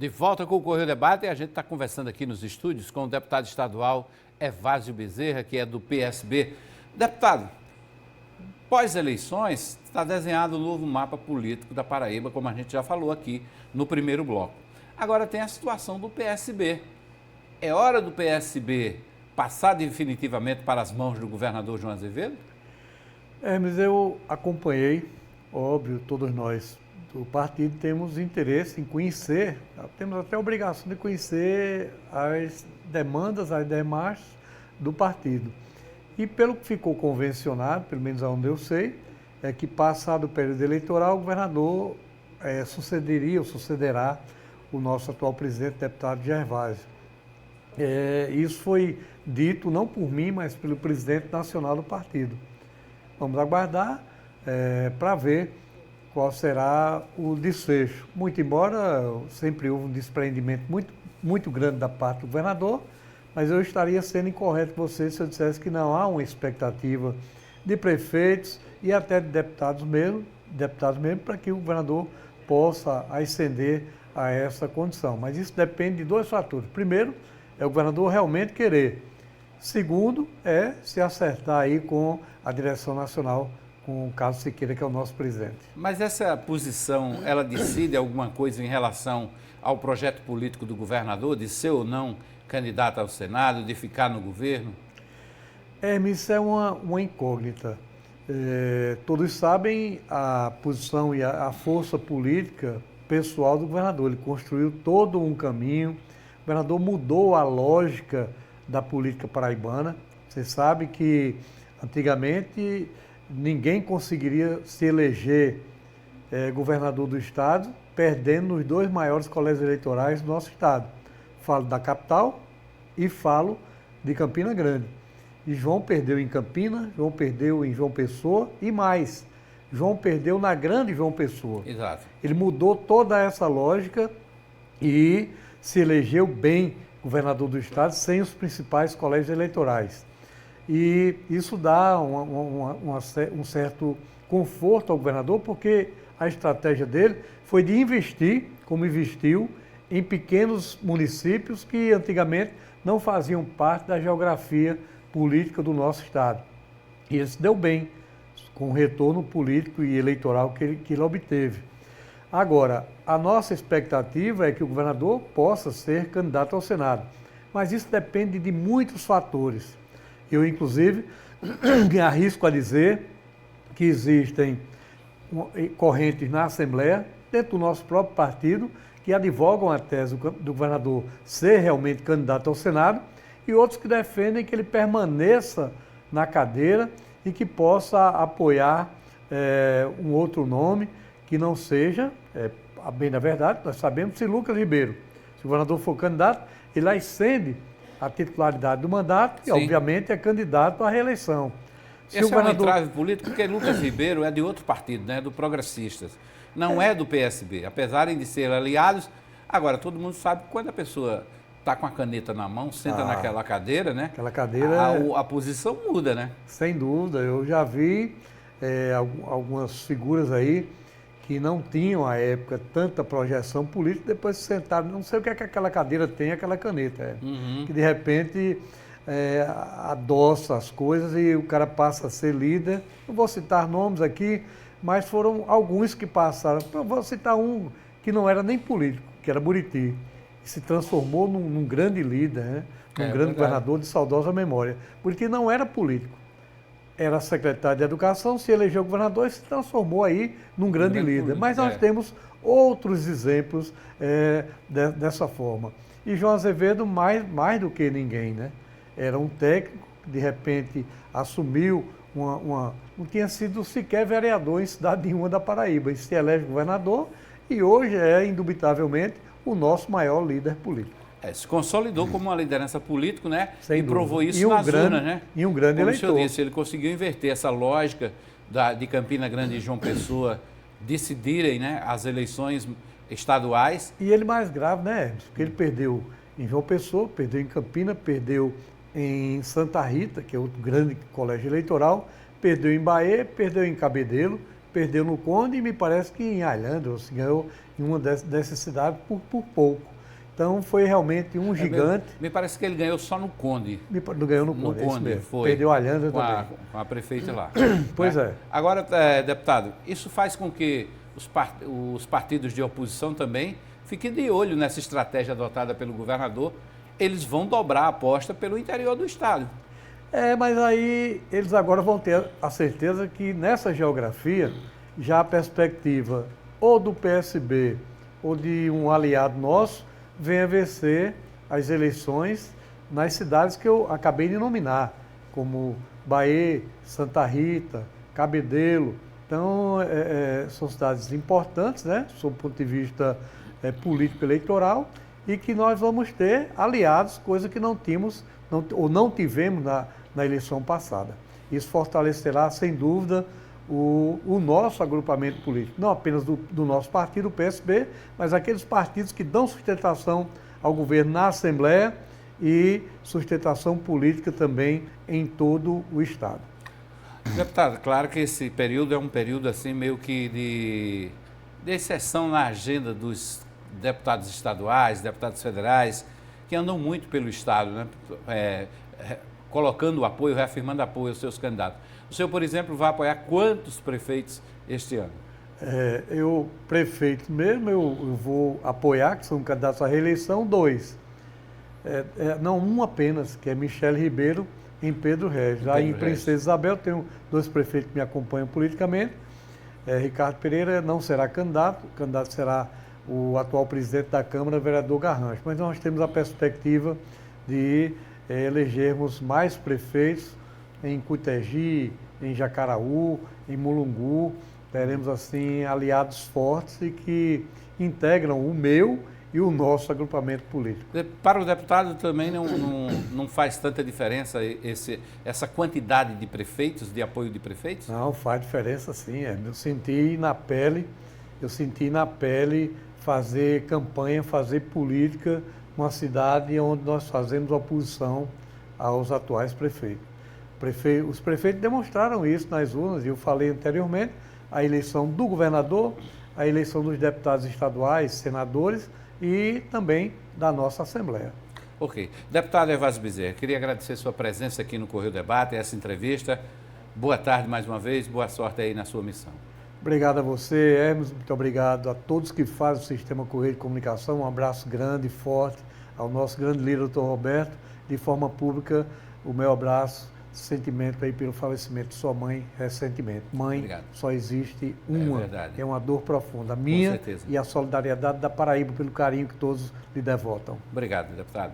De volta com o Correio Debate, e a gente está conversando aqui nos estúdios com o deputado estadual Evásio Bezerra, que é do PSB. Deputado, pós-eleições, está desenhado um novo mapa político da Paraíba, como a gente já falou aqui no primeiro bloco. Agora tem a situação do PSB. É hora do PSB passar definitivamente para as mãos do governador João Azevedo? Mas eu acompanhei, óbvio, todos nós do partido temos interesse em conhecer, temos até a obrigação de conhecer as demandas, as demais do partido. E pelo que ficou convencionado, pelo menos aonde eu sei, é que passado o período eleitoral, o governador sucederá o nosso atual presidente, deputado Gervásio. Isso foi dito não por mim, mas pelo presidente nacional do partido. Vamos aguardar para ver qual será o desfecho. Muito embora sempre houve um desprendimento muito grande da parte do governador, mas eu estaria sendo incorreto com você se eu dissesse que não há uma expectativa de prefeitos e até de deputados mesmo para que o governador possa ascender a essa condição. Mas isso depende de dois fatores. Primeiro, é o governador realmente querer. Segundo, é se acertar aí com a direção nacional, com o Carlos Siqueira, que é o nosso presidente. Mas essa posição, ela decide alguma coisa em relação ao projeto político do governador, de ser ou não candidato ao Senado, de ficar no governo? Isso é uma incógnita. Todos sabem a posição e a força política pessoal do governador. Ele construiu todo um caminho, o governador mudou a lógica da política paraibana. Você sabe que antigamente ninguém conseguiria se eleger governador do estado perdendo nos dois maiores colégios eleitorais do nosso estado. Falo da capital e falo de Campina Grande. E João perdeu em Campina, João perdeu em João Pessoa e mais. João perdeu na grande João Pessoa. Exato. Ele mudou toda essa lógica e se elegeu bem governador do estado sem os principais colégios eleitorais. E isso dá um certo conforto ao governador, porque a estratégia dele foi de investir, como investiu, em pequenos municípios que antigamente não faziam parte da geografia política do nosso estado. E ele se deu bem com o retorno político e eleitoral que ele obteve. Agora, a nossa expectativa é que o governador possa ser candidato ao Senado, mas isso depende de muitos fatores. Eu, inclusive, me arrisco a dizer que existem correntes na Assembleia, dentro do nosso próprio partido, que advogam a tese do governador ser realmente candidato ao Senado, e outros que defendem que ele permaneça na cadeira e que possa apoiar um outro nome que não seja, a bem da verdade, nós sabemos, se Lucas Ribeiro, se o governador for candidato, ele ascende a titularidade do mandato e, Sim, obviamente, é candidato à reeleição. Esse é um entrave político, porque Lucas Ribeiro é de outro partido, né, do Progressistas. Não é do PSB, apesar de serem aliados. Agora, todo mundo sabe que quando a pessoa está com a caneta na mão, senta naquela cadeira, né? Aquela cadeira... A posição muda, né? Sem dúvida. Eu já vi algumas figuras aí que não tinham, à época, tanta projeção política, depois se sentaram, não sei o que é que aquela cadeira tem, aquela caneta. Que, de repente, adoça as coisas e o cara passa a ser líder. Não vou citar nomes aqui, mas foram alguns que passaram. Eu vou citar um que não era nem político, que era Buriti. Se transformou num grande líder, né? Grande governador de saudosa memória. Buriti não era político. Era secretário de Educação, se elegeu governador e se transformou aí num grande líder. Político, mas nós temos outros exemplos dessa forma. E João Azevedo, mais do que ninguém, né? Era um técnico que, de repente, assumiu não tinha sido sequer vereador em cidade nenhuma da Paraíba. E se elege governador e hoje é, indubitavelmente, o nosso maior líder político. Se consolidou como uma liderança política, né? Sem e provou dúvida. isso nas urnas, né? E um grande eleitor. Como o senhor disse, ele conseguiu inverter essa lógica de Campina Grande e João Pessoa decidirem, né, as eleições estaduais. E ele mais grave, né, Hermes? Porque ele perdeu em João Pessoa, perdeu em Campina, perdeu em Santa Rita, que é outro grande colégio eleitoral, perdeu em Bahia, perdeu em Cabedelo, perdeu no Conde e me parece que em Alhandra, ganhou em uma dessas cidades por pouco. Então foi realmente um gigante. Me parece que ele ganhou só no Conde. Ganhou no Conde, é isso mesmo. Perdeu a Alhandra também. Com a prefeita lá. Pois né? é. Agora, deputado, isso faz com que os partidos de oposição também fiquem de olho nessa estratégia adotada pelo governador. Eles vão dobrar a aposta pelo interior do estado. Mas aí eles agora vão ter a certeza que nessa geografia já a perspectiva ou do PSB ou de um aliado nosso venha vencer as eleições nas cidades que eu acabei de nominar, como Bahia, Santa Rita, Cabedelo. Então, são cidades importantes, né, sob o ponto de vista político-eleitoral, e que nós vamos ter aliados, coisa que não tínhamos, não tivemos na eleição passada. Isso fortalecerá, sem dúvida, o nosso agrupamento político, não apenas do nosso partido, o PSB, mas aqueles partidos que dão sustentação ao governo na Assembleia e sustentação política também em todo o Estado. Deputado, claro que esse período é um período assim meio que de exceção na agenda dos deputados estaduais, deputados federais, que andam muito pelo Estado, né? Colocando apoio, reafirmando apoio aos seus candidatos. O senhor, por exemplo, vai apoiar quantos prefeitos este ano? Prefeito mesmo, eu vou apoiar, que são candidatos à reeleição, 2. Não, um apenas, que é Michele Ribeiro em Pedro Regis. Lá em Princesa Isabel tenho 2 prefeitos que me acompanham politicamente. Ricardo Pereira não será candidato, o candidato será o atual presidente da Câmara, vereador Garrancho. Mas nós temos a perspectiva de elegermos mais prefeitos em Cutegi, em Jacaraú, em Mulungu. Teremos, assim, aliados fortes e que integram o meu e o nosso agrupamento político. Para o deputado também não faz tanta diferença essa quantidade de prefeitos, de apoio de prefeitos? Não, faz diferença sim. Eu senti na pele fazer campanha, fazer política numa cidade onde nós fazemos oposição aos atuais prefeitos. Os prefeitos demonstraram isso nas urnas, e eu falei anteriormente, a eleição do governador, a eleição dos deputados estaduais, senadores e também da nossa Assembleia. Ok. Deputado Evásio Bezerra, queria agradecer sua presença aqui no Correio Debate, essa entrevista. Boa tarde mais uma vez, boa sorte aí na sua missão. Obrigado a você, Hermes, muito obrigado a todos que fazem o Sistema Correio de Comunicação. Um abraço grande e forte ao nosso grande líder, doutor Roberto. De forma pública, o meu abraço, sentimento aí pelo falecimento de sua mãe recentemente. Mãe, obrigado. Só existe uma. É verdade. É uma dor profunda. A minha e a solidariedade da Paraíba pelo carinho que todos lhe devotam. Obrigado, deputado.